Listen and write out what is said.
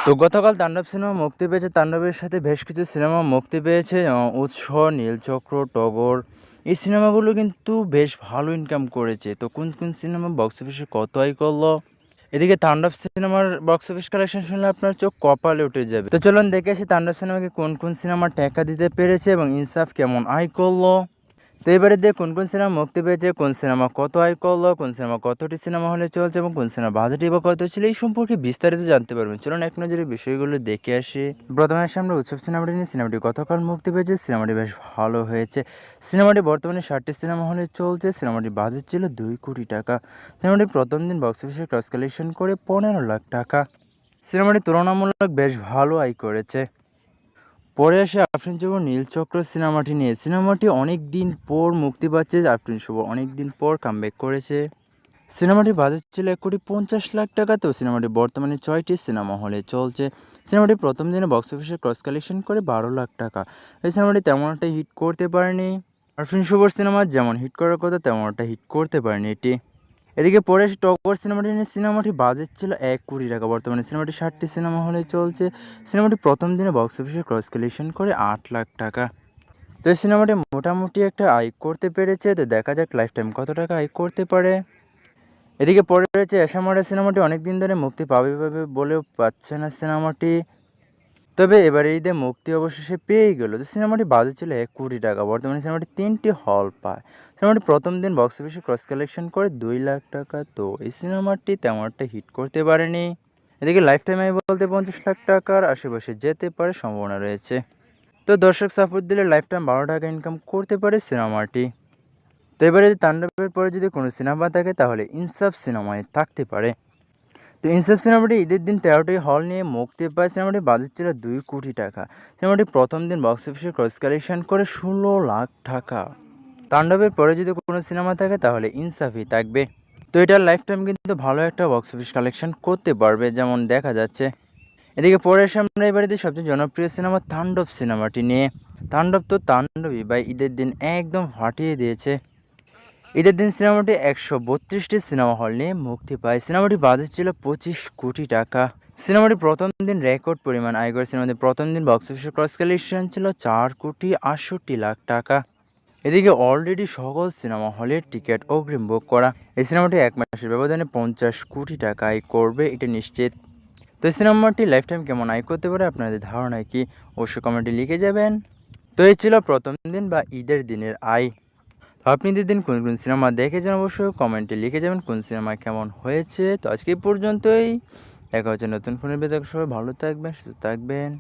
তো গতকাল তাণ্ডব সিনেমা মুক্তি পেয়েছে। তাণ্ডবের সাথে বেশ কিছু সিনেমা মুক্তি পেয়েছে, উৎস, নীলচক্র, টগর। এই সিনেমাগুলো কিন্তু বেশ ভালো ইনকাম করেছে। তো কোন কোন সিনেমা বক্স অফিসে কত আয় করলো, এদিকে তাণ্ডব সিনেমার বক্স অফিস কালেকশন শুনলে আপনার চোখ কপালে উঠে যাবে। তো চলুন দেখে আসি তাণ্ডব সিনেমাকে কোন কোন সিনেমা টাকা দিতে পেরেছে এবং ইনসাফ কেমন আয় করলো। তো এবারে দিয়ে কোন কোন সিনেমা মুক্তি পেয়েছে, কোন সিনেমা কত আয় করলো, কোন সিনেমা কতটি সিনেমা হলে চলছে এবং কোন সিনেমা বাজেটই বা কত ছিল, এই সম্পর্কে বিস্তারিত জানতে পারবেন। চলুন এক নজরে বিষয়গুলো দেখে আসি। প্রথমে আসি আমরা উৎসব সিনেমাটি নিয়ে। সিনেমাটি গতকাল মুক্তি পেয়েছে, সিনেমাটি বেশ ভালো হয়েছে। সিনেমাটি বর্তমানে 60টি সিনেমা হলে চলছে। সিনেমাটির বাজেট ছিল 2 কোটি টাকা। সিনেমাটি প্রথম দিন বক্স অফিসে ক্রস কালেকশন করে 15 লাখ টাকা। সিনেমাটি তুলনামূলক বেশ ভালো আয় করেছে। পরে আসে আফরিন শুভর নীলচক্র সিনেমাটি নিয়ে। সিনেমাটি অনেক দিন পর মুক্তি পাচ্ছে। আফরিন শুভ অনেক দিন পর কামব্যাক করেছে। সিনেমাটির বাজেট ছিল 1,50,00,000 টাকা। তো সিনেমাটি বর্তমানে 6টি সিনেমা হলে চলছে। সিনেমাটি প্রথম দিনে বক্স অফিসে ক্রস কালেকশন করে 12 লাখ টাকা। এই সিনেমাটি তেমন একটা হিট করতে পারেনি। আফরিন শুভর সিনেমা যেমন হিট করার কথা তেমন একটা হিট করতে পারেনি এটি। এদিকে পরে আসে টগর সিনেমাটি নিয়ে। সিনেমাটি বাজেট ছিল 1 কোটি টাকা। বর্তমানে সিনেমাটি 60টি সিনেমা হলে চলছে। সিনেমাটি প্রথম দিনে বক্স অফিসে ক্রস কালেকশন করে 8 লাখ টাকা। তো এই সিনেমাটি মোটামুটি একটা আয় করতে পেরেছে। তো দেখা যাক লাইফ টাইম কত টাকা আয় করতে পারে। এদিকে পরে রয়েছে এসামারা সিনেমাটি। অনেক দিন ধরে মুক্তি পাবে বলেও পাচ্ছে না সিনেমাটি, তবে এবারে ঈদে মুক্তি অবশেষে পেয়েই গেল। তো সিনেমাটি বাজেট ছিল 1 কোটি টাকা। বর্তমানে সিনেমাটি 3টি হল পায়। সিনেমাটি প্রথম দিন বক্স অফিসে ক্রস কালেকশন করে 2 লাখ টাকা। তো এই সিনেমাটি তেমন একটা হিট করতে পারেনি। এদিকে লাইফ টাইম আয় বলতে 50 লাখ টাকার আশেপাশে যেতে পারে, সম্ভাবনা রয়েছে। তো দর্শক সাপোর্ট দিলে লাইফ টাইম 12 টাকা ইনকাম করতে পারে সিনেমাটি। তো এবারে তাণ্ডবের পরে যদি কোনো সিনেমা থাকে তাহলে ইনসাফ সিনেমায় থাকতে পারে। তো ইনসাফ সিনেমাটি ঈদের দিন 13টি হল নিয়ে মুক্তি পায়। সিনেমাটির বাজেট ছিল 2 কোটি টাকা। সিনেমাটি প্রথম দিন বক্স অফিসে ক্রস কালেকশন করে 16 লাখ টাকা। তাণ্ডবের পরে যদি কোনো সিনেমা থাকে তাহলে ইনসাফই থাকবে। তো এটার লাইফ টাইম কিন্তু ভালো একটা বক্স অফিস কালেকশন করতে পারবে, যেমন দেখা যাচ্ছে। এদিকে পরে সামনে এবারে সবচেয়ে জনপ্রিয় সিনেমা তাণ্ডব সিনেমাটি নিয়ে। তাণ্ডব তো তাণ্ডবই ভাই, ঈদের দিন একদম ফাটিয়ে দিয়েছে। ঈদের দিন সিনেমাটি 132টি সিনেমা হল নিয়ে মুক্তি পায়। সিনেমাটি বাজেট ছিল 25 কোটি টাকা। সিনেমাটি প্রথম দিন রেকর্ড পরিমাণ আয় করে। সিনেমাটি প্রথম দিন বক্স অফিসে ক্রস কালেকশন ছিল 4,68,00,000 টাকা। এদিকে অলরেডি সকল সিনেমা হলের টিকিট অগ্রিম বুক করা। এই সিনেমাটি 1 মাসের ব্যবধানে 50 কোটি টাকা আয় করবে, এটা নিশ্চিত। তো এই সিনেমাটি লাইফ টাইম কেমন আয় করতে পারে, আপনাদের ধারণা কি, অবশ্যই কমেন্টে লিখে যাবেন। তো এই ছিল প্রথম দিন বা ঈদের দিনের আয়। তো আপনি ঈদের দিন কোন কোন সিনেমা দেখেছেন অবশ্যই কমেন্টে লিখে যাবেন কোন সিনেমা কেমন হয়েছে। তো আজকে এই পর্যন্তই, দেখা হচ্ছে নতুন ফোনের বেজে। সবাই ভালো থাকবেন, সুস্থ থাকবেন।